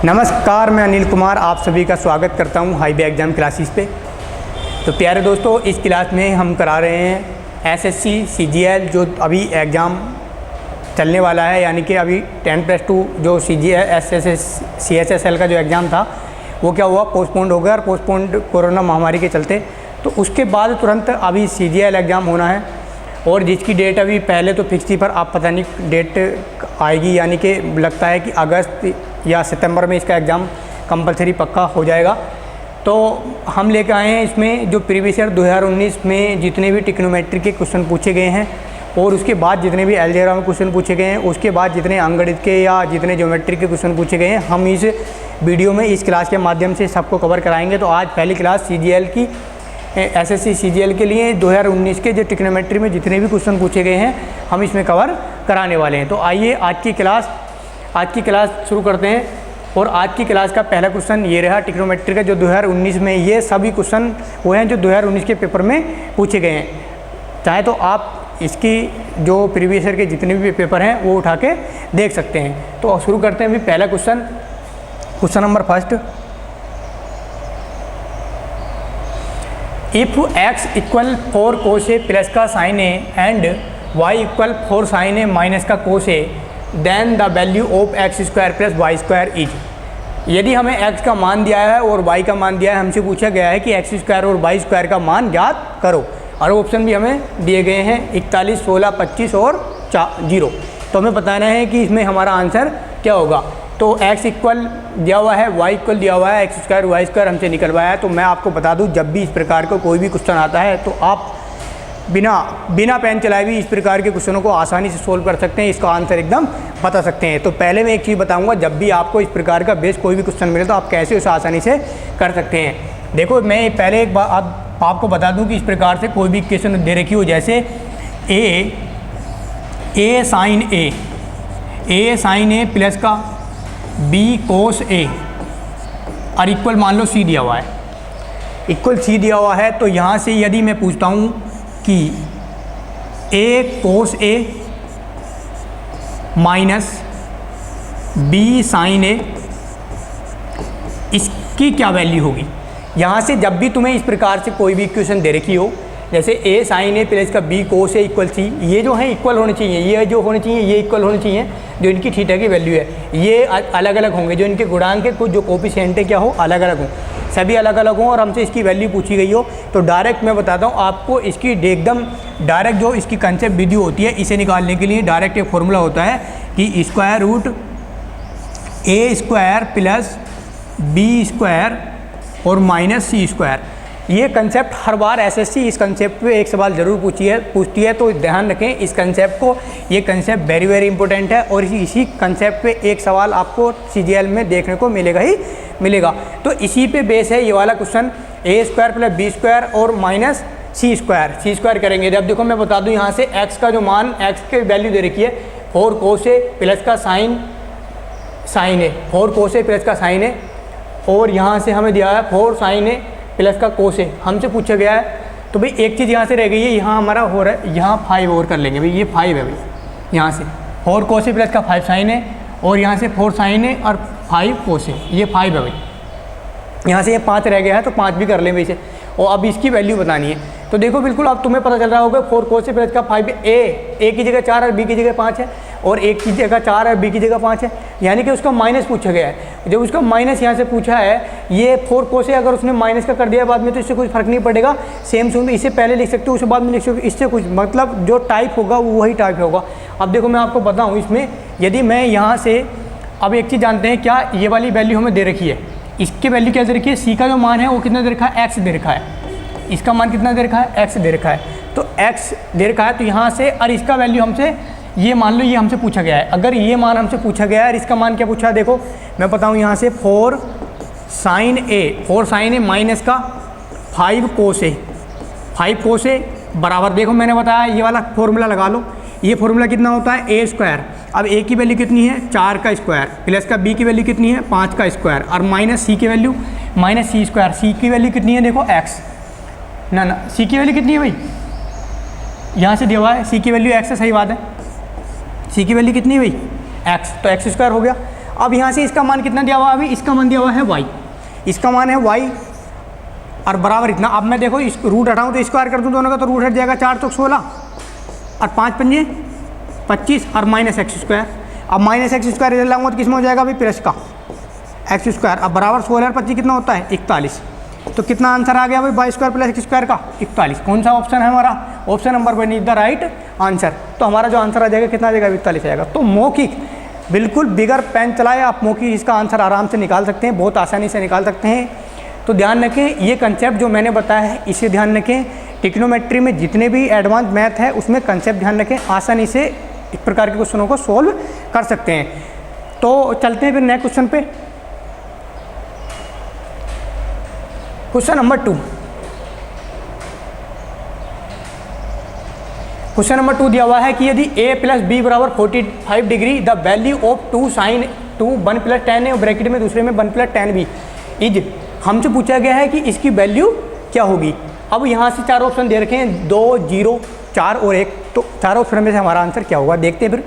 नमस्कार, मैं अनिल कुमार आप सभी का स्वागत करता हूं हाईवे एग्ज़ाम क्लासेस पे। तो प्यारे दोस्तों, इस क्लास में हम करा रहे हैं एसएससी सीजीएल जो अभी एग्ज़ाम चलने वाला है, यानी कि अभी 10+2 जो CHSL का जो एग्ज़ाम था वो क्या हुआ, पोस्टपोन्ड हो गया। और पोस्टपोन्ड कोरोना महामारी के चलते, तो उसके बाद तुरंत अभी सीजीएल एग्ज़ाम होना है और जिसकी डेट अभी पहले तो फिक्स थी, पर अब पता नहीं डेट आएगी, यानी कि लगता है कि अगस्त या सितंबर में इसका एग्ज़ाम कंपलसरी पक्का हो जाएगा। तो हम लेकर आए हैं इसमें जो प्रीवियस ईयर 2019 में जितने भी टिक्नोमेट्री के क्वेश्चन पूछे गए हैं और उसके बाद जितने भी अलजेब्रा में क्वेश्चन पूछे गए हैं, उसके बाद जितने अंकगणित के या जितने ज्योमेट्री के क्वेश्चन पूछे गए हैं, हम इस वीडियो में इस क्लास के माध्यम से सबको कवर कराएंगे। तो आज पहली क्लास सीजीएल की एसएससी सीजीएल के लिए 2019 के जो टिक्नोमेट्री में जितने भी क्वेश्चन पूछे गए हैं हम इसमें कवर कराने वाले हैं। तो आइए आज की क्लास शुरू करते हैं। और आज की क्लास का पहला क्वेश्चन ये रहा टिक्नोमेट्री का, जो 2019 में, ये सभी क्वेश्चन वो हैं जो 2019 के पेपर में पूछे गए हैं। चाहे तो आप इसकी जो प्रीवियस ईयर के जितने भी पेपर हैं वो उठा के देख सकते हैं। तो शुरू करते हैं अभी पहला question number first. If x equal 4 cos a plus का sine a and y equal 4 sine a minus का cos a, then the value of x square plus Y square is. यदि हमें x का मान दिया है और y का मान दिया है, हमसे पूछा गया है कि x स्क्वायर और y स्क्वायर का मान ज्ञात करो। और ऑप्शन भी हमें दिए गए हैं 41, 16, 25 और 0। तो हमें बताना है कि इसमें हमारा आंसर क्या होगा। तो x इक्वल दिया हुआ है, y इक्वल दिया हुआ है, x स्क्वायर y स्क्वायर हमसे निकलवाया है। तो मैं आपको बता दूं, जब भी इस प्रकार का कोई भी क्वेश्चन आता है तो आप बिना पेन चलाए भी इस प्रकार के क्वेश्चनों को आसानी से सोल्व कर सकते हैं, इसका आंसर एकदम बता सकते हैं। तो पहले मैं एक चीज़ बताऊंगा, जब भी आपको इस प्रकार का बेस कोई भी क्वेश्चन मिले तो आप कैसे उसे आसानी से कर सकते हैं। देखो, मैं पहले एक बार आपको बता दूं कि इस प्रकार से कोई भी क्वेश्चन दे रखी हो, जैसे ए साइन ए प्लस का b कोस ए और इक्वल मान लो c दिया हुआ है, इक्वल c दिया हुआ है। तो यहाँ से यदि मैं पूछता हूँ कि a cos a minus b sine a, इसकी क्या वैल्यू होगी। यहाँ से जब भी तुम्हें इस प्रकार से कोई भी इक्वेशन दे रखी हो, जैसे a साइन ए प्लस का b कोस ए इक्वल c, ये जो है इक्वल होने चाहिए, ये जो होने चाहिए ये इक्वल होने चाहिए, जो इनकी थीटा की वैल्यू है ये अलग अलग होंगे, जो इनके गुणांक के कुछ जो कोफिशिएंट है क्या हो, अलग अलग हों, सभी अलग अलग हों। और हमसे इसकी वैल्यू पूछी गई हो तो डायरेक्ट मैं बताता हूँ आपको, इसकी एकदम डायरेक्ट जो इसकी कंसेप्ट विधि होती है, इसे निकालने के लिए डायरेक्ट एक फॉर्मूला होता है कि square root a square plus b square और माइनस c स्क्वायर। ये कंसेप्ट हर बार एसएससी इस कंसेप्ट पे एक सवाल ज़रूर पूछती है, तो ध्यान रखें इस कंसेप्ट को। ये कंसेप्ट वेरी वेरी इंपॉर्टेंट है और इसी कंसेप्ट पे एक सवाल आपको सीजीएल में देखने को मिलेगा ही मिलेगा। तो इसी पे बेस है ये वाला question, a square plus b square और माइनस c स्क्वायर करेंगे। जब देखो मैं बता दूँ, यहाँ से x का जो मान, x के वैल्यू दे रखी है 4 cos a प्लस का sine A, 4 cos a plus का साइन ए, और यहाँ से हमें दिया है 4 साइन ए प्लस का कोस ए, हमसे पूछा गया है। तो भाई एक चीज़ यहाँ से रह गई है, यहाँ हमारा हो रहा है, यहाँ 5 और कर लेंगे भाई, ये 5 है भाई, यहाँ से 4 कोस ए प्लस का 5 साइन ए, और यहाँ से 4 साइन ए और 5 कोस ए, ये 5 है भाई। यहाँ से ये 5 रह गया है तो 5 भी कर लें भाई इसे। और अब इसकी वैल्यू बतानी है। तो देखो बिल्कुल अब तुम्हें पता चल रहा होगा 4 कोस ए प्लस का 5 ए की जगह 4 और b की जगह 5 है, और एक की जगह 4 और b की जगह 5 है, यानी कि उसका माइनस पूछा गया है। जब उसका माइनस यहाँ से पूछा है, ये 4 कोस ए अगर उसने माइनस का कर दिया बाद में तो इससे कुछ फर्क नहीं पड़ेगा, सेम इसे पहले लिख सकते हो उसे बाद में लिख सकते हो, इससे कुछ मतलब जो टाइप होगा वो वही टाइप होगा। अब देखो मैं आपको बताऊँ, इसमें यदि मैं यहाँ से, अब एक चीज़ जानते हैं क्या, ये वाली वैल्यू हमें दे रखी है, इसकी वैल्यू क्या दे रखी है, c का जो मान है वो कितना दे रखा है, x दे रखा है, इसका मान कितना दे रखा है, x दे रखा है। तो x दे रखा है, तो यहाँ से, और इसका वैल्यू हमसे, ये मान लो ये हमसे पूछा गया है, अगर ये मान हमसे पूछा गया है और इसका मान क्या पूछा है, देखो मैं बताऊँ, यहाँ से 4 साइन ए माइनस का 5 कोस ए बराबर, देखो मैंने बताया ये वाला फॉर्मूला लगा लो, ये फॉर्मूला कितना होता है, a स्क्वायर, अब a की वैल्यू कितनी है, 4 का स्क्वायर, प्लस का b की वैल्यू कितनी है, 5 का स्क्वायर, और माइनस c की value minus c square, c की वैल्यू कितनी है, देखो x, ना c की वैल्यू कितनी है भाई, यहाँ से दिया हुआ है c की वैल्यू x है, सही बात है, c की वैल्यू कितनी है भाई, x, तो x स्क्वायर हो गया। अब यहाँ से इसका मान कितना दिया हुआ है, अभी इसका मान दिया हुआ है y, इसका मान है y और बराबर इतना। अब मैं देखो इस रूट हटाऊँ तो स्क्वायर कर दूँ दोनों का, तो रूट हट जाएगा 4 चौक 16 और 5 पंजे 25 और माइनस एक्स स्क्वायर। अब माइनस एक्स स्क्वायर इधर लाऊंगा तो किस में हो जाएगा अभी प्लस का एक्स स्क्वायर। अब बराबर 16 और 25 कितना होता है 41। तो कितना आंसर आ गया भाई Y square plus X square का 41। कौन सा ऑप्शन है हमारा, option number 1 is the right answer. तो हमारा जो आंसर आ जाएगा कितना आ जाएगा 41 आएगा। तो मौखिक बिल्कुल बिगर पेन चलाए आप मौखिक इसका आंसर आराम से निकाल सकते हैं, बहुत आसानी से निकाल सकते हैं। तो ध्यान रखें ये कंसेप्ट जो मैंने बताया है इसे ध्यान रखें। ट्रिग्नोमेट्री में जितने भी एडवांस मैथ है उसमें कंसेप्ट ध्यान रखें, आसानी से इस प्रकार के क्वेश्चनों को सोल्व कर सकते हैं। तो चलते हैं फिर नेक्स्ट क्वेश्चन पे। क्वेश्चन नंबर 2, क्वेश्चन नंबर 2 दिया हुआ है कि यदि a प्लस बी बराबर 45 degree the value of 2 sine 2 1 plus 10 है, ब्रैकेट में दूसरे में 1 प्लस 10 भी इज, हमसे पूछा गया है कि इसकी वैल्यू क्या होगी। अब यहाँ से 4 ऑप्शन दे रखे हैं 2 0 4 और 1, तो 4 ऑप्शन में से हमारा आंसर क्या होगा देखते हैं। फिर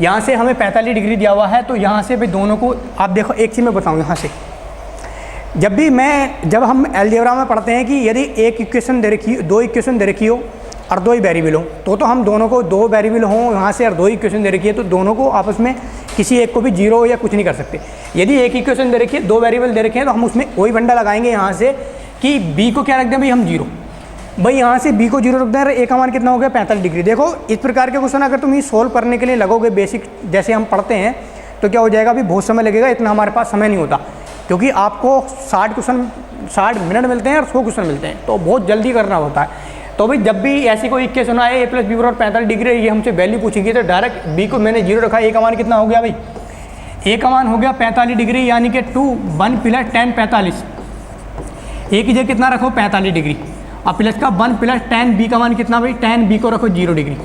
यहाँ से हमें 45 डिग्री दिया हुआ है, तो यहाँ से भी दोनों को आप देखो, एक चीज़ मैं बताऊँ यहाँ से, जब हम अलजेब्रा में पढ़ते हैं कि यदि एक इक्वेशन दे रखी, 2 इक्वेशन दे रखी हो और 2 ही वेरिएबल हो, तो हम दोनों को 2 वेरिएबल हों यहाँ से और 2 इक्वेशन दे रखी है, तो दोनों को आपस में किसी एक को भी जीरो या कुछ नहीं कर सकते। यदि एक इक्वेशन दे रखी है 2 वेरिएबल दे रखे हैं, तो हम उसमें वही बंडा लगाएंगे यहाँ से कि बी को क्या रख दें भाई हम 0, भाई यहाँ से बी को 0 रख दें। ए का मान कितना हो गया 45 डिग्री। देखो इस प्रकार के क्वेश्चन अगर तुम ये सोल्व करने के लिए लगोगे बेसिक जैसे हम पढ़ते हैं, तो क्या हो जाएगा अभी बहुत समय लगेगा, इतना हमारे पास समय नहीं होता, क्योंकि आपको 60 मिनट मिलते हैं और 100 क्वेश्चन मिलते हैं, तो बहुत जल्दी करना होता है। तो भाई जब भी ऐसी कोई इक्वेशन आए a प्लस बी बराबर 45 डिग्री, ये हमसे वैल्यू पूछेगी, तो डायरेक्ट b को मैंने 0 रखा, a का मान कितना हो गया भाई, a का मान हो गया 45 डिग्री, यानी कि 2 1 प्लस 10 45, a की जगह कितना रखो 45 डिग्री, अब प्लस का 1 प्लस 10 b का मान कितना भाई 10 b को रखो 0 डिग्री।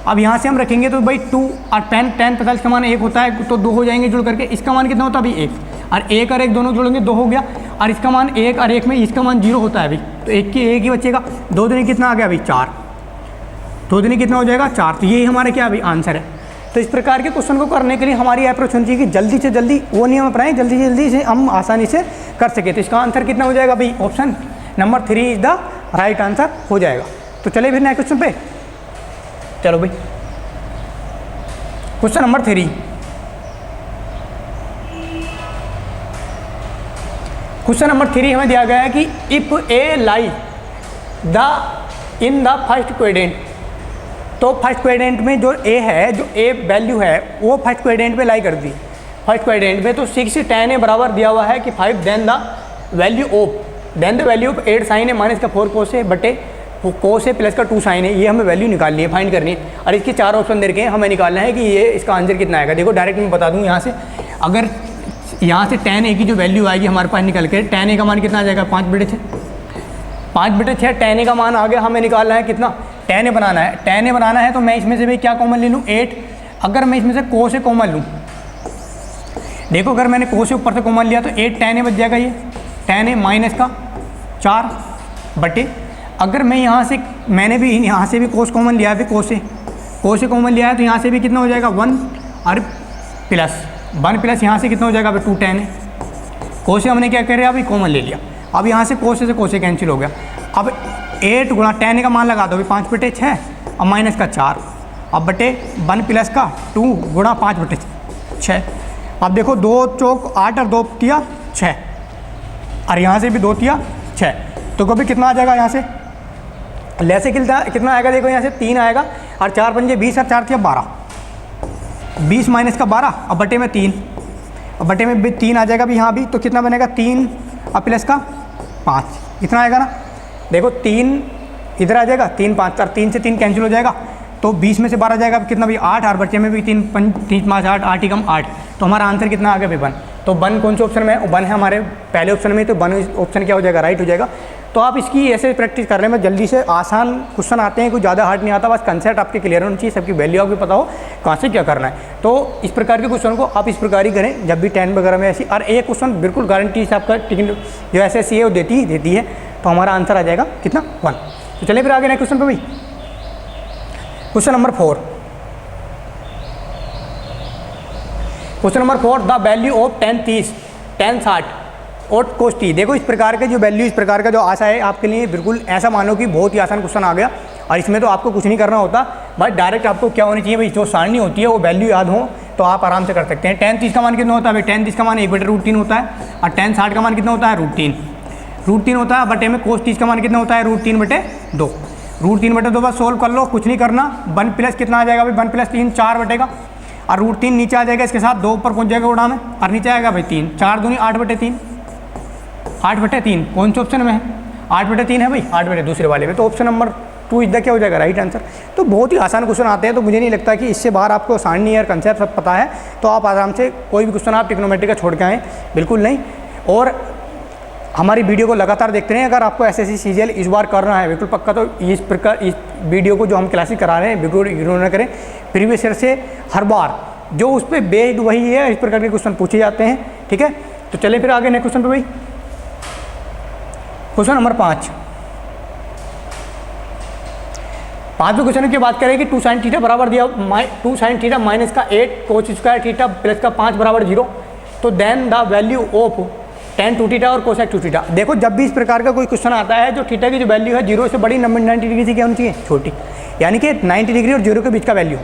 अब यहाँ से हम रखेंगे तो भाई 2 और 10 45 का मान 1 होता है, तो 2 हो जाएंगे जुड़ करके, इसका मान कितना होता है अभी 1 और 1 और 1 दोनों जोड़ेंगे 2 हो गया, और इसका मान 1 और 1 में इसका मान 0 होता है अभी, तो 1 ही बचेगा, 2 दूनी कितना आ गया अभी 4, 2 दूनी कितना हो जाएगा 4, तो यही हमारे क्या अभी आंसर है। तो इस प्रकार के क्वेश्चन को करने के लिए हमारी अप्रोच होनी चाहिए कि जल्दी से जल्दी वो नहीं हम अपनाएं, जल्दी से जल्दी से हम आसानी से कर सके। तो इसका आंसर कितना हो जाएगा भाई, option number 3 is the right answer हो जाएगा। तो चलिए फिर नेक्स्ट क्वेश्चन पे चलो भाई। क्वेश्चन नंबर 3, क्वेश्चन नंबर 3 हमें दिया गया है कि if a lie in the first quadrant, तो फर्स्ट क्वेड्रेंट में जो ए है, जो ए वैल्यू है वो फर्स्ट क्वेड्रेंट में लाई कर दी, फर्स्ट क्वेड्रेंट में, तो 6 10 ए बराबर दिया हुआ है कि 5 then the value of 8 sine है माइनस का 4 कोस है बटे कोस है प्लस का 2 साइन है, ये हमें वैल्यू निकालनी है, फाइंड करनी है। और इसके 4 ऑप्शन दे रखे हैं, हमें निकालना है कि ये इसका आंसर कितना आएगा। देखो डायरेक्ट मैं बता दूँ यहाँ से, अगर यहाँ से tan a की जो वैल्यू आएगी हमारे पास निकल के, tan a का मान कितना आ जाएगा 5/6, 5/6 tan a का मान आ गया, हमें निकालना है कितना tan a बनाना है। tan a बनाना है तो मैं इसमें से भाई क्या कॉमन ले लूँ 8, अगर मैं इसमें से को से कॉमन लूँ, देखो अगर मैंने को से ऊपर से कॉमन लिया तो 8 tan a बच जाएगा, ये tan a माइनस का 4 बटे, अगर मैं यहाँ से मैंने भी यहाँ से भी कोस कॉमन लिया है, फिर को से कॉमन लिया है, तो यहाँ से भी कितना हो जाएगा 1 और प्लस 1 प्लस यहाँ से कितना हो जाएगा अभी 2 tan है, को से हमने क्या कर अभी कॉमन ले लिया, अब यहाँ से को से कैंसिल हो गया। अब 8 गुणा tan का मान लगा दो अभी 5/6 और माइनस का 4, अब बटे 1 प्लस का 2 गुणा 5/6। अब देखो 2 चौक 8 और 2 तिया 6, और यहाँ से भी 2 तिया 6, तो कभी कितना आ जाएगा यहाँ से लेसे कितना आएगा, देखो यहाँ से 3 आएगा, और 4 पंजे 20 और 4 तिया 12, 20 माइनस का 12 और बटे में 3, और बटे में भी 3 आ जाएगा भी यहाँ भी, तो कितना बनेगा 3 और प्लस का 5, इतना आएगा ना। देखो 3 इधर आ जाएगा, 3 5 और 3 से 3 कैंसिल हो जाएगा, तो 20 में से 12 जाएगा कितना भी 8, और बच्चे में भी 3 5 8 8 ही कम 8, तो हमारा आंसर कितना आ गया भाई 1। तो 1 कौन से ऑप्शन में है, 1 है हमारे पहले ऑप्शन में, तो 1 ऑप्शन क्या हो जाएगा राइट हो जाएगा। तो आप इसकी ऐसे प्रैक्टिस करने में जल्दी से आसान क्वेश्चन आते हैं, कोई ज़्यादा हार्ड नहीं आता, बस कंसेप्ट आपके क्लियर होना चाहिए, सबकी वैल्यू आपको पता हो कहाँ से क्या करना है। तो इस प्रकार के क्वेश्चन को आप इस प्रकार ही करें जब भी 10 वगैरह में ऐसी, और एक क्वेश्चन बिल्कुल गारंटी से आपका जो SSC है वो देती है, तो हमारा आंसर आ जाएगा कितना 1। तो चलिए फिर आगे नेक्स्ट क्वेश्चन पर भाई। Question number 4, question number 4, the value of tan 30 tan 60 और cos t। देखो इस प्रकार के जो वैल्यू, इस प्रकार का जो आशा है आपके लिए, बिल्कुल ऐसा मानो कि बहुत ही आसान क्वेश्चन आ गया और इसमें तो आपको कुछ नहीं करना होता, बट डायरेक्ट आपको क्या होनी चाहिए भाई, जो सारणी होती है वो वैल्यू याद हो तो आप आराम से कर सकते हैं। tan 30 का मान कितना होता है भाई, tan 30 का मान 1/√3 होता है और tan 60 का मान कितना होता है, √3 होता है, बटे में cos 30 का मान कितना होता है, √3/2। √3/2 बस सोल्व कर लो, कुछ नहीं करना। 1 प्लस कितना आ जाएगा भाई, 1 + 3 4 बटेगा और √3 नीचे आ जाएगा, इसके साथ 2 ऊपर पहुंच जाएगा उड़ा में और नीचे आएगा भाई 3, 4 दूनी 8/3, 8/3 कौन से ऑप्शन में है, 8/3 है भाई, 8 दूसरे वाले में, तो ऑप्शन नंबर 2 इधर क्या हो जाएगा, राइट आंसर। तो बहुत ही आसान क्वेश्चन आते हैं, तो मुझे नहीं लगता कि इससे बाहर आपको सारणी और कंसेप्ट सब पता है, तो आप आराम से कोई भी क्वेश्चन आप ट्रिग्नोमेट्री का छोड़ के आएँ, बिल्कुल नहीं। और हमारी वीडियो को लगातार देखते रहें। अगर आपको SSC CGL इस बार करना है बिल्कुल पक्का, तो इस प्रकार इस वीडियो को जो हम क्लासेस करा रहे हैं बिल्कुल इग्नोर न करें। प्रीवियस ईयर से हर बार जो उस पर बेस्ड वही है, इस प्रकार के क्वेश्चन पूछे जाते हैं, ठीक है। तो चलिए फिर आगे नेक्स्ट क्वेश्चन पे भाई, क्वेश्चन नंबर 5। 5वें क्वेश्चन की बात करें कि 2 sin थीटा बराबर दिया, 2 sin थीटा माइनस का 8 cos स्क्वायर थीटा प्लस का 5 बराबर 0, तो then the value of tan 2 theta और cosec 2 थीटा। देखो जब भी इस प्रकार का कोई क्वेश्चन आता है, जो थीटा की जो वैल्यू है 0 से बड़ी 90 डिग्री से क्या होनी चाहिए, छोटी, यानी कि 90 डिग्री और 0 के बीच का वैल्यू।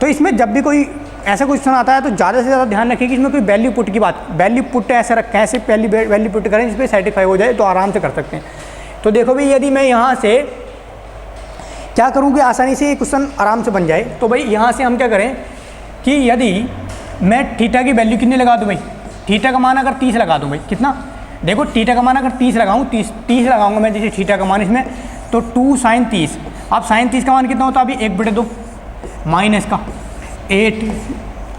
तो इसमें जब भी कोई ऐसा क्वेश्चन आता है तो ज़्यादा से ज़्यादा ध्यान रखिए कि इसमें कोई वैल्यू पुट की बात, वैल्यू पुट ऐसे रखें, ऐसे पहली वैल्यू पुट करें जिस पर सेटिस्फाई हो जाए, तो आराम से कर सकते हैं। तो देखो भाई, यदि मैं यहाँ से क्या करूँ कि आसानी से ये क्वेश्चन आराम से बन जाए, तो भाई यहाँ से हम क्या करें कि यदि मैं थीटा की वैल्यू कितनी लगा दूँ भाई, थीटा का मान अगर 30 लगा दूँ भाई, कितना, देखो थीटा का मान अगर 30 लगाऊँ, 30 लगाऊंगा मैं जैसे थीटा का मान इसमें, तो 2 sin 30। अब sin 30 का मान कितना होता है अभी, 1/2 माइनस का 8।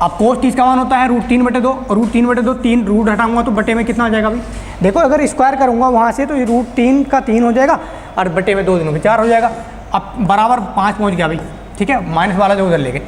अब cos 30 का मान होता है √3/2, √3/2 3 रूट हटाऊंगा तो बटे में कितना आ जाएगा भाई, देखो अगर स्क्वायर करूँगा वहाँ से तो √3 का 3 हो जाएगा और बटे में 2 दिनों में 4 हो जाएगा। अब बराबर 5 पहुँच गया भाई, ठीक है, माइनस वाला जो उधर लेके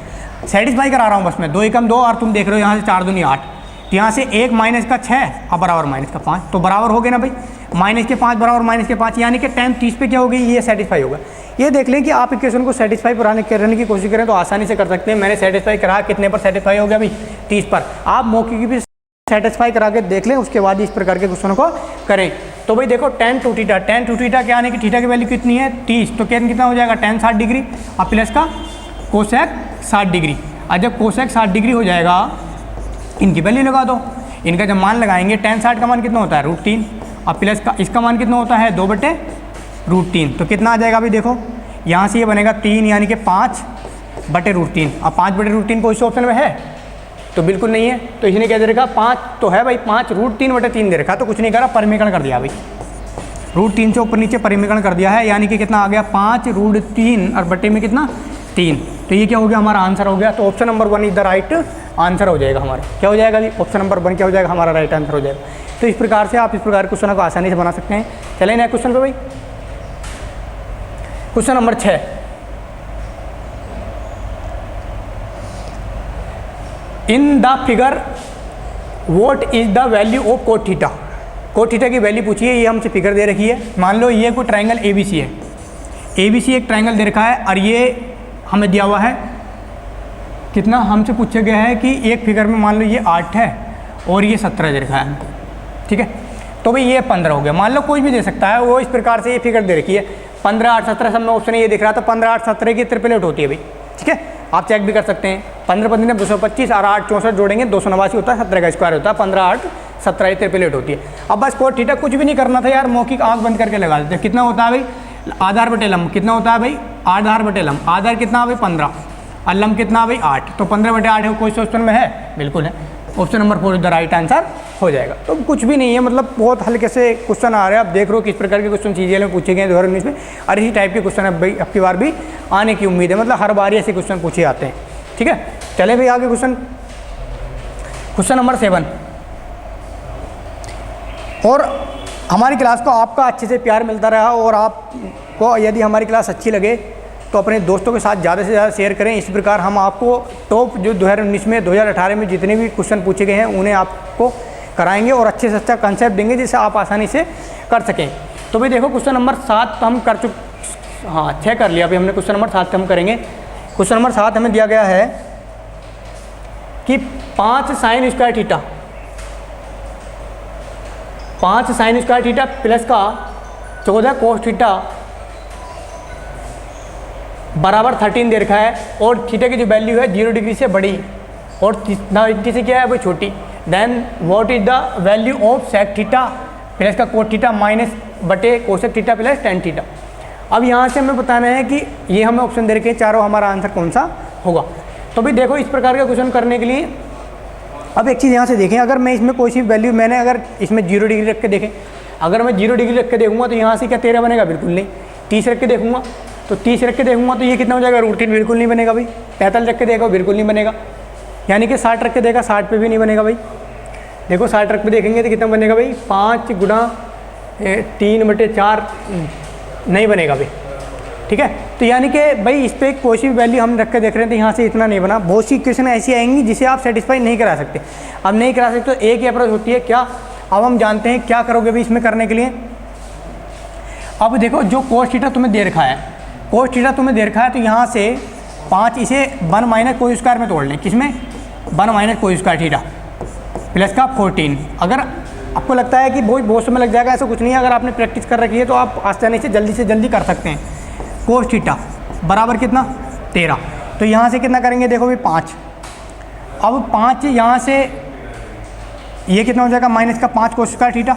सेटिस्फाई करा रहा हूँ बस मैं, 2 एकम 2 और तुम देख रहे हो यहाँ से 4 दूनी 8, तो यहाँ से 1 माइनस का 6 और बराबर माइनस का 5, तो बराबर हो गए ना भाई, माइनस के 5 बराबर माइनस के 5, यानी कि tan 30 पे क्या होगी, ये सेटिस्फाई होगा। ये देख लें कि आप इक्वेशन को सेटिस्फाई करने की कोशिश करें तो आसानी से कर सकते हैं। मैंने सेटिस्फाई करा, कितने पर सेटिस्फाई हो गया भाई, 30 पर। आप मौके की भी सेटिस्फाई करा के देख लें, उसके बाद इस प्रकार के क्वेश्चन को करें। तो भाई देखो tan 2 थीटा, tan 2 थीटा क्या आने की, थीटा की वैल्यू कितनी है 30, तो कितना हो जाएगा tan 60 डिग्री और प्लस का कोसेक 60 डिग्री। और जब कोसेक 60 डिग्री हो जाएगा, इनकी वैल्यू लगा दो, इनका जब मान लगाएंगे tan 60 का मान कितना होता है √3 और प्लस का इसका मान कितना होता है 2/√3, तो कितना आ जाएगा अभी देखो, यहाँ से ये बनेगा 3 यानी कि 5/√3। अब 5/√3 कोई ऑप्शन में है तो बिल्कुल नहीं है, तो इसने क्या दे रखा, 5 तो है भाई, 5 √3/3 दे रखा, तो कुछ नहीं करा, परिमीकरण कर दिया भाई, √3 से ऊपर नीचे परिमीकरण कर दिया है, यानी कि कितना आ गया 5√3 और बटे में कितना 3, तो ये क्या हो गया, हमारा आंसर हो गया। तो option number 1 is the right answer हो जाएगा हमारा, क्या हो जाएगा अभी, ऑप्शन नंबर 1 क्या हो जाएगा, हमारा राइट आंसर हो जाएगा। तो इस प्रकार से आप इस प्रकार के क्वेश्चन को आसानी से बना सकते हैं। चलें नेक्स्ट क्वेश्चन पे भाई, question number 6। In the figure what is the value of cot theta, cot theta की वैल्यू पूछिए, ये हमसे फिगर दे रखी है। मान लो ये कोई ट्रायंगल ABC है, ABC एक ट्रायंगल दे रखा है और ये हमें दिया हुआ है कितना, हमसे पूछा गया है कि एक फिगर में मान लो ये 8 है और ये 17 दे रखा है, ठीक है, तो भाई ये 15 हो गया, मान लो कोई भी दे सकता है, वो इस प्रकार से ये फिगर दे रखी है 15, 8, 17 सब में ऑप्शन ये दिख रहा था, 15, 8, 17 की ट्रिपलेट होती है भाई, ठीक है, आप चेक भी कर सकते हैं। 15 15 225 और 8 64 जोड़ेंगे 289 होता है, 17 का स्क्वायर होता है, 15, 8, 17 ये ट्रिपलेट होती है। अब बस कोट थीटा कुछ भी नहीं करना था यार, मौखिक आंख बंद करके लगा देते हैं। कितना होता है भाई, आधार बटे लंब कितना होता है भाई, आधार बटे लंब, आधार कितना भाई 15 और लंब कितना भाई 8, तो 15/8 है, कोई ऑप्शन में है, बिल्कुल है, option number 4 is the right answer हो जाएगा। तो कुछ भी नहीं है, मतलब बहुत हल्के से क्वेश्चन आ रहे हैं, आप देख रहे हो किस प्रकार के क्वेश्चन CGL में पूछे गए 2019 में, और इसी टाइप के क्वेश्चन अब भाई अब की बार भी आने की उम्मीद है, मतलब हर बार ऐसे क्वेश्चन पूछे जाते हैं, ठीक है। चले भाई आगे क्वेश्चन नंबर 7। और हमारी क्लास को आपका अच्छे से प्यार मिलता रहा, और आपको यदि हमारी क्लास अच्छी लगे तो अपने दोस्तों के साथ ज़्यादा से ज़्यादा शेयर करें। इस प्रकार हम आपको टॉप जो 2019 में 2018 में जितने भी क्वेश्चन पूछे गए हैं उन्हें आपको कराएंगे और अच्छे से अच्छा कंसेप्ट देंगे जिससे आप आसानी से कर सकें। तो भाई देखो क्वेश्चन नंबर 7 तो हम कर चुके, हाँ 6 कर लिया, अभी हमने क्वेश्चन नंबर 7 हम करेंगे। क्वेश्चन नंबर 7 हमें दिया गया है कि 5 sine square theta, 5 sine square theta plus का 14 कोस थीटा बराबर 13 दे रखा है, और थीटा की जो वैल्यू है 0 डिग्री से बड़ी और 90 से क्या है वो छोटी। Then what is the value of sec theta plus का कोस थीटा माइनस बटे cosec theta plus tan theta. अब यहाँ से हमें बताना है कि ये हमें ऑप्शन दे रखे हैं चारों, हमारा आंसर कौन सा होगा। तो भी देखो इस प्रकार का क्वेश्चन करने के लिए अब एक चीज़ यहाँ से देखें, अगर मैं इसमें कोई सी वैल्यू मैंने अगर इसमें 0 डिग्री रख के देखें, अगर मैं 0 डिग्री रख के देखूँगा तो यहाँ से क्या 13 बनेगा, बिल्कुल नहीं। 30 रख के देखूँगा तो 30 रख के देखूँगा तो ये कितना हो जाएगा, √3 बिल्कुल नहीं बनेगा भाई। 45 रख के देखो बिल्कुल नहीं बनेगा, यानी कि 60 रख के देखा 60 पे भी नहीं बनेगा भाई। देखो 60 रख पे देखेंगे तो कितना बनेगा भाई, 5 गुणा 3/4 नहीं बनेगा भाई, ठीक है। तो यानी कि भाई इस पर कोई सी भी वैल्यू हम रख के देख रहे हैं तो यहाँ से इतना नहीं बना। बहुत सी इक्वेशन ऐसी आएंगी जिसे आप सेटिस्फाई नहीं करा सकते। अब नहीं करा सकते तो एक ही अप्रोच होती है क्या, अब हम जानते हैं क्या करोगे भाई इसमें करने के लिए। अब देखो जो कोस थीटा तुम्हें दे रखा है, कोस थीटा तुम्हें दे रखा है, तो यहाँ से 5 इसे 1 माइनस कोस स्क्वायर में तोड़ लें, किसमें 1 minus cos square theta plus का 14। अगर आपको लगता है कि बहुत समय लग जाएगा, ऐसा कुछ नहीं है। अगर आपने प्रैक्टिस कर रखी है तो आप आसानी से जल्दी कर सकते हैं। कोस थीटा बराबर कितना 13, तो यहाँ से कितना करेंगे देखो भाई 5। अब 5 यहाँ से ये कितना हो जाएगा, माइनस का 5 कोस स्क्वायर थीटा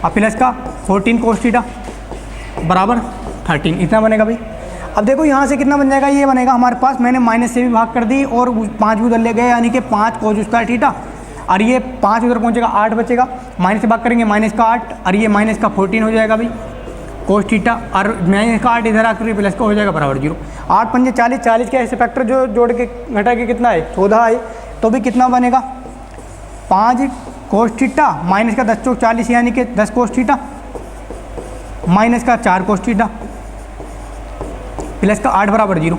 और प्लस का 14 कोस थीटा बराबर 13, इतना बनेगा भाई। अब देखो यहाँ से कितना बन जाएगा, ये बनेगा हमारे पास, मैंने माइनस से भी भाग कर दी और 5 भी उधर ले गए, यानी कि 5 कोस स्क्वायर थीटा, और ये 5 उधर पहुँचेगा 8 बचेगा, माइनस से भाग करेंगे माइनस का 8 और ये माइनस का 14 हो जाएगा भाई कोस थीटा, और माइनस का 8 इधर आकर प्लस का हो जाएगा बराबर 0। 8 पंजे 40, 40 के ऐसे फैक्टर जो जोड़ के घटा के कितना है 14 है, तो भी कितना बनेगा 5 कोस थीटा माइनस का 10 चौक 40, यानी कि 10 कोस थीटा माइनस का 4 कोस थीटा प्लस का 8 बराबर 0,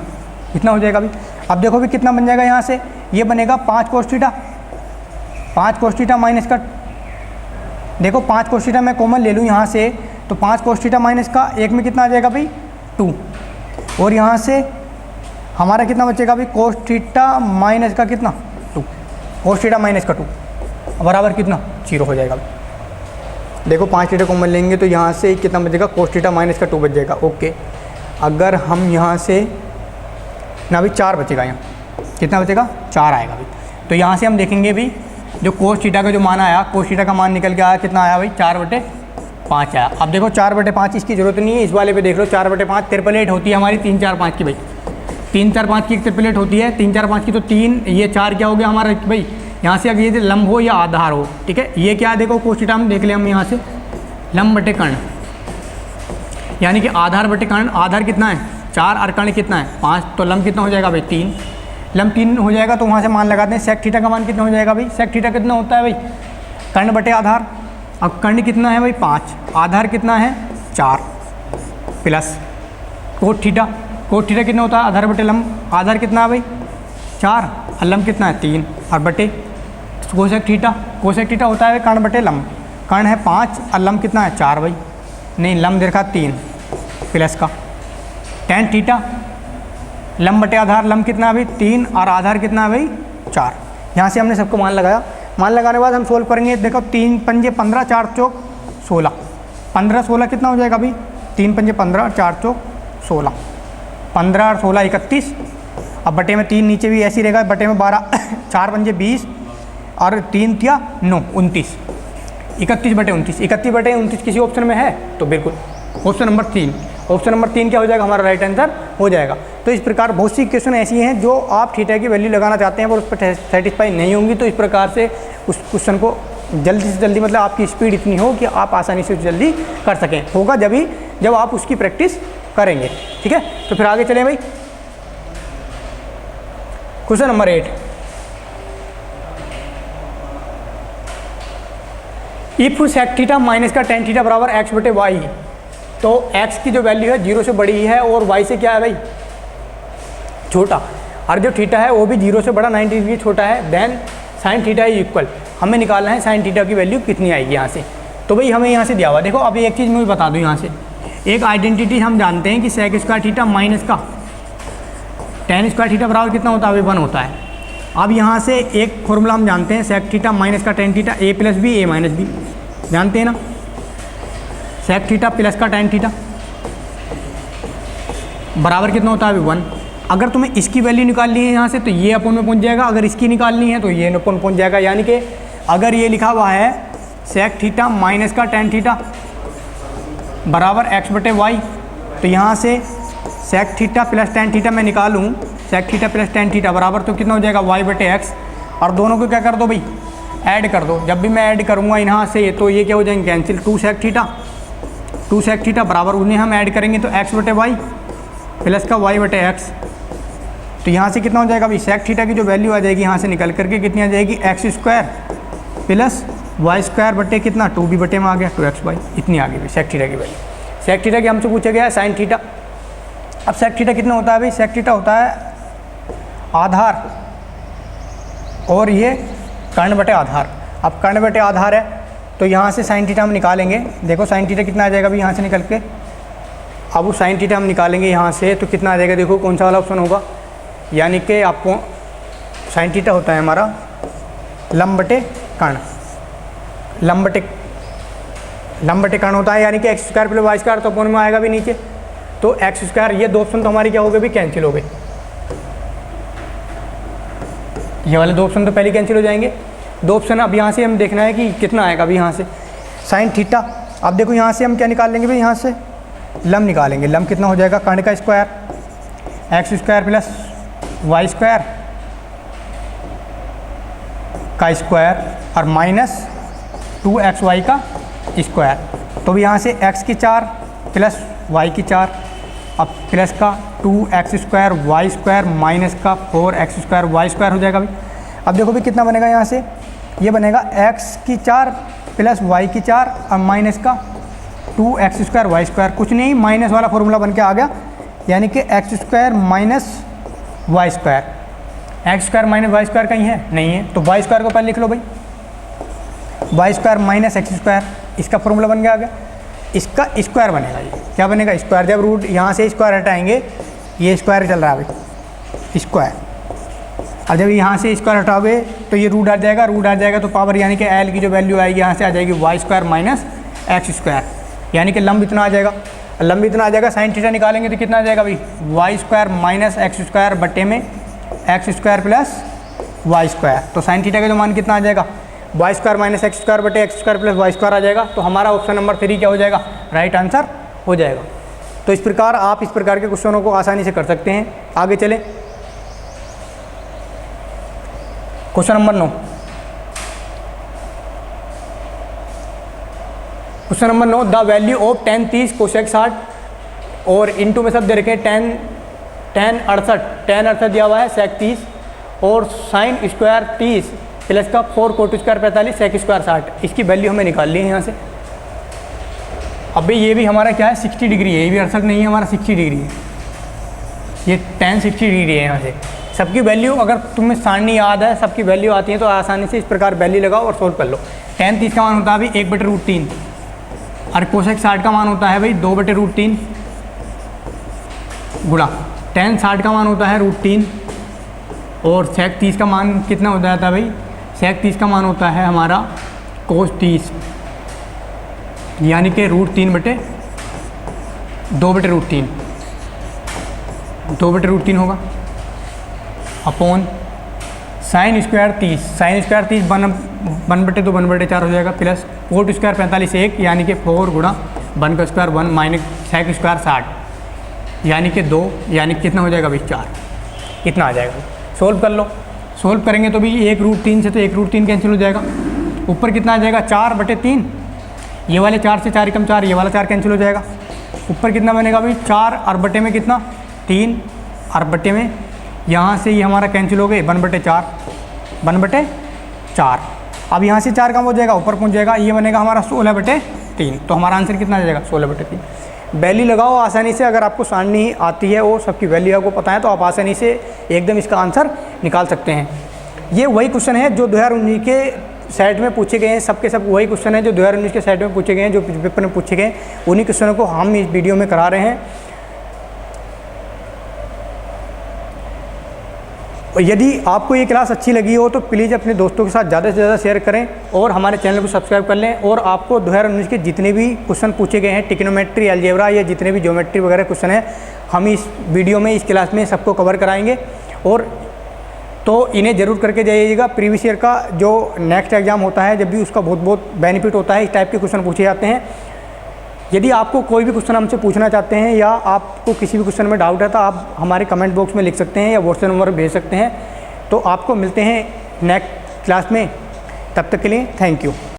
इतना हो जाएगा भाई। अब देखो भी कितना बन जाएगा, यहाँ से ये बनेगा 5 कोस थीटा, 5 कोस थीटा माइनस का, देखो 5 कोस थीटा मैं कॉमन ले लूँ यहाँ से, तो 5 कोस थीटा माइनस का 1 में कितना आ जाएगा भाई 2, और यहाँ से हमारा कितना बचेगा भाई कोस थीटा माइनस का कितना 2, कोस थीटा माइनस का 2 बराबर कितना 0 हो जाएगा। देखो 5 थीटा कॉमन लेंगे तो यहाँ से कितना बचेगा, कोस थीटा माइनस का 2 बच जाएगा। ओके, अगर हम यहाँ से ना भी 4 बचेगा, यहाँ कितना बचेगा 4 आएगा भाई। तो यहाँ से हम देखेंगे भाई जो कोस थीटा का जो मान आया, कोस थीटा का मान निकल के आया, कितना आया भाई 4/5 आया। अब देखो 4/5 इसकी ज़रूरत नहीं है, इस वाले पे देख लो 4/5 ट्रिपलेट होती है हमारी 3 4 5 की भाई, 3 4 5 की एक ट्रिपलेट होती है, 3 4 5 की, तो 3 ये 4 क्या हो गया हमारा भाई, यहाँ से अगर ये लंब हो या आधार हो, ठीक है। ये क्या देखो कोस थीटा हम देख लें हम यहाँ से लंब बटे कर्ण, यानी कि आधार बटे कर्ण, आधार कितना है 4 और कर्ण कितना है 5, तो लंब कितना हो जाएगा भाई 3, लंब 3 हो जाएगा। तो वहाँ से मान लगाते हैं सेक थीटा का मान कितना हो जाएगा भाई, सेक थीटा कितना होता है भाई कर्ण बटे आधार। अब कर्ण कितना है भाई 5, आधार कितना है 4 plus cos theta, cos theta कितना होता है आधार बटे लंब, आधार कितना है भाई 4 और लंब कितना है 3 और बटे कोसेक थीटा, कोसेक थीटा होता है कर्ण बटे लंब, कर्ण है 5 और लंब कितना है 4 भाई, नहीं लंब दे रखा 3 प्लस का टेन थीटा, लंब बटे आधार, लंब कितना है भाई 3 और आधार कितना है भाई 4। यहाँ से हमने सबको मान लगाया, मान लगाने के बाद हम सोल्व करेंगे। देखो 3 पंजे 15, 4 चौक 16, 15 16 कितना हो जाएगा भाई 3 पंजे 15, 4 चौक 16, 15 और 16 31, अब बटे में 3 नीचे भी ऐसे ही रहेगा, बटे में 12, 4 पंजे 20 और 3 या 9 29, 31/29, 31/29 किसी ऑप्शन में है तो बिल्कुल ऑप्शन नंबर 3, ऑप्शन नंबर 3 क्या हो जाएगा हमारा राइट आंसर हो जाएगा। तो इस प्रकार बहुत सी इक्वेशन ऐसी हैं जो आप थीटा की वैल्यू लगाना चाहते हैं पर उस पर सेटिस्फाई नहीं होंगी, तो इस प्रकार से उस क्वेश्चन को जल्दी से जल्दी, मतलब आपकी स्पीड इतनी हो कि आप आसानी से जल्दी कर सकें, होगा जब आप उसकी प्रैक्टिस करेंगे, ठीक है। तो फिर आगे चलें भाई, question number 8, if sec theta minus का टेन थीटा बराबर x/y, तो x की जो वैल्यू है 0 से बड़ी है और y से क्या है भाई छोटा, और जो थीटा है वो भी 0 से बड़ा 90 डिग्री छोटा है, then sine theta is equal, हमें निकालना है साइन थीटा की वैल्यू कितनी आएगी यहाँ से। तो भाई हमें यहाँ से दिया हुआ, देखो अभी एक चीज़ मैं बता दूँ, यहाँ से एक आइडेंटिटी हम जानते हैं कि सेक स्क्वायर थीटा माइनस का टेन स्क्वायर थीटा बराबर कितना होता है भाई 1 होता है। अब यहाँ से एक फॉर्मूला हम जानते हैं, सेक थीटा माइनस का टेन थीटा ए प्लस बी ए माइनस बी, जानते हैं ना, सेक थीटा प्लस का टेन थीटा बराबर कितना होता है अभी 1। अगर तुम्हें इसकी वैल्यू निकालनी है यहाँ से तो ये अपन में पहुँच जाएगा, अगर इसकी निकालनी है तो ये अपन पहुँच जाएगा। यानी कि अगर ये लिखा हुआ है सेक थीटा माइनस का टेन थीटा बराबर एक्स बटे वाई, तो यहाँ से sec theta plus tan theta मैं निकालूँ, sec theta plus tan theta बराबर तो कितना हो जाएगा वाई बटे एक्स, और दोनों को क्या कर दो भाई ऐड कर दो। जब भी मैं ऐड करूँगा यहाँ से तो ये क्या हो जाएंगे कैंसिल, टू सेक थीटा बराबर उन्हें हम ऐड करेंगे तो एक्स बटे वाई प्लस का वाई बटे एक्स, तो यहाँ से कितना हो जाएगा भाई सेक थीटा की जो वैल्यू आ जाएगी यहाँ से निकल करके कितनी आ जाएगी X square plus Y square बटे कितना 2b बटे में आ गया 2xy, इतनी आ गई भाई सेक थीटा की वैल्यू। सेक थीटा की हमसे पूछा गया है साइन थीटा। अब सेक थीटा कितना होता है भाई, सेक थीटा होता है आधार और ये कर्ण बटे आधार। अब कर्ण बटे आधार है तो यहाँ से साइन थीटा हम निकालेंगे, देखो साइन थीटा कितना आ जाएगा भाई यहाँ से निकल के, अब वो साइन थीटा हम निकालेंगे यहाँ से तो कितना आ जाएगा, देखो कौन सा वाला ऑप्शन होगा, यानी कि आपको साइन थीटा होता है हमारा लंब बटे कर्ण, लंब बटे कर्ण होता है, यानी कि X square plus Y square तो अपन में आएगा भी नीचे, तो एक्स स्क्वायर, ये दो ऑप्शन तो हमारी क्या हो गए भी कैंसिल हो गए, ये वाले दो ऑप्शन तो पहले कैंसिल हो जाएंगे। दो ऑप्शन अब यहाँ से हम देखना है कि कितना आएगा अभी यहाँ से साइन थीटा। अब देखो यहाँ से हम क्या निकाल लेंगे भाई, यहाँ से लंब निकालेंगे, लंब कितना हो जाएगा कर्ण का square X square plus Y square का स्क्वायर और माइनस 2xy का स्क्वायर, तो यहाँ से x की 4 प्लस y की 4, अब प्लस का 2x square Y square minus का 4x स्क्वायर वाई स्क्वायर हो जाएगा भाई। अब देखो भाई कितना बनेगा यहाँ से, ये बनेगा x की 4 प्लस y की 4 और माइनस का 2x स्क्वायर वाई स्क्वायर, कुछ नहीं माइनस वाला फॉर्मूला बन के आ गया, यानी कि X square minus Y square, X square minus Y square कहीं है नहीं है, तो वाई स्क्वायर को पहले लिख लो भाई, Y square minus x square, इसका फॉर्मूला बन के आ गया, इसका स्क्वायर बनेगा, ये क्या बनेगा स्क्वायर, जब रूट यहाँ से स्क्वायर हटाएंगे, ये स्क्वायर चल रहा है भाई स्क्वायर, और जब यहाँ से स्क्वायर हटाओगे तो ये रूट आ जाएगा, रूट आ जाएगा तो पावर यानी कि एल की जो वैल्यू आएगी यहाँ से आ जाएगी Y square minus x square, यानी कि लंब इतना आ जाएगा, लंब इतना आ जाएगा। साइन थीटा निकालेंगे तो कितना आ जाएगा भाई Y square minus x square बटे में x square plus Y square, तो साइन थीटा का जो मान कितना आ जाएगा y square minus x square बटे x square plus Y square आ जाएगा, तो हमारा ऑप्शन नंबर 3 क्या हो जाएगा राइट आंसर हो जाएगा। तो इस प्रकार आप इस प्रकार के क्वेश्चनों को आसानी से कर सकते हैं। आगे चलें, question number 9, question number 9, the value of tan 30 cosec 60 और इनटू में सब दे रखे tan 68 दिया हुआ है सेक 30 और साइन स्क्वायर 30 प्लस का 4 कोट स्क्वायर 45 सेक स्क्वायर 60, इसकी वैल्यू हमें निकाल ली है यहाँ से। अब भाई ये भी हमारा क्या है 60 डिग्री है, ये भी 68 नहीं है हमारा 60 डिग्री है, ये tan 60 डिग्री है यहाँ से। सबकी वैल्यू अगर तुम्हें सारणी याद है, सबकी वैल्यू आती है तो आसानी से इस प्रकार वैल्यू लगाओ और सोल्व कर लो। tan 30 का मान होता है भाई 1/√3 और कोसेक 60 का मान होता है भाई 2/√3 गुणा tan 60 का मान होता है √3 और सेक 30 का मान कितना हो जाता है भाई, सेक 30 का मान होता है हमारा कोस 30, यानी कि √3/2/√3 होगा upon sine square 30, sine square 30 1/2 1/4 हो जाएगा प्लस कोट स्क्वायर 45 1, यानी कि 4 गुणा 1 का स्क्वायर 1 माइनस सेक स्क्वायर 60, यानी कि 2, यानी कितना हो जाएगा भाई 4, इतना आ जाएगा। सोल्व कर लो, सोल्व करेंगे तो भी 1√3 से तो 1√3 कैंसिल हो जाएगा, ऊपर कितना आ जाएगा 4/3, ये वाले 4 से 4 कम 4, ये वाला 4 कैंसिल हो जाएगा, ऊपर कितना बनेगा भाई 4 और बटे में कितना 3 और बटे में यहाँ से ये हमारा कैंसिल हो गए 1/4, अब यहाँ से 4 कम हो जाएगा ऊपर पहुँच जाएगा, ये बनेगा हमारा 16/3, तो हमारा आंसर कितना आ जाएगा 16/3। वैल्यू लगाओ आसानी से, अगर आपको सारणी आती है और सबकी वैल्यू आपको पता है तो आप आसानी से एकदम इसका आंसर निकाल सकते हैं। ये वही क्वेश्चन है जो 2019 के सेट में पूछे गए हैं, सबके सब वही क्वेश्चन है जो 2019 के सेट में पूछे गए हैं, जो पेपर में पूछे गए, उन्हीं क्वेश्चनों को हम इस वीडियो में करा रहे हैं। और यदि आपको ये क्लास अच्छी लगी हो तो प्लीज़ अपने दोस्तों के साथ ज़्यादा से ज़्यादा शेयर करें और हमारे चैनल को सब्सक्राइब कर लें। और आपको 2019 के जितने भी क्वेश्चन पूछे गए हैं, ट्रिग्नोमेट्री, अलजेब्रा या जितने भी ज्योमेट्री वगैरह क्वेश्चन हैं, हम इस वीडियो में, इस क्लास में सबको कवर कराएंगे। और तो इन्हें ज़रूर करके जाइएगा। प्रीवियस ईयर का जो नेक्स्ट एग्ज़ाम होता है, जब भी उसका बहुत बेनिफिट होता है, इस टाइप के क्वेश्चन पूछे जाते हैं। यदि आपको कोई भी क्वेश्चन हमसे पूछना चाहते हैं या आपको किसी भी क्वेश्चन में डाउट है तो आप हमारे कमेंट बॉक्स में लिख सकते हैं या व्हाट्सएप नंबर भेज सकते हैं। तो आपको मिलते हैं नेक्स्ट क्लास में, तब तक के लिए थैंक यू।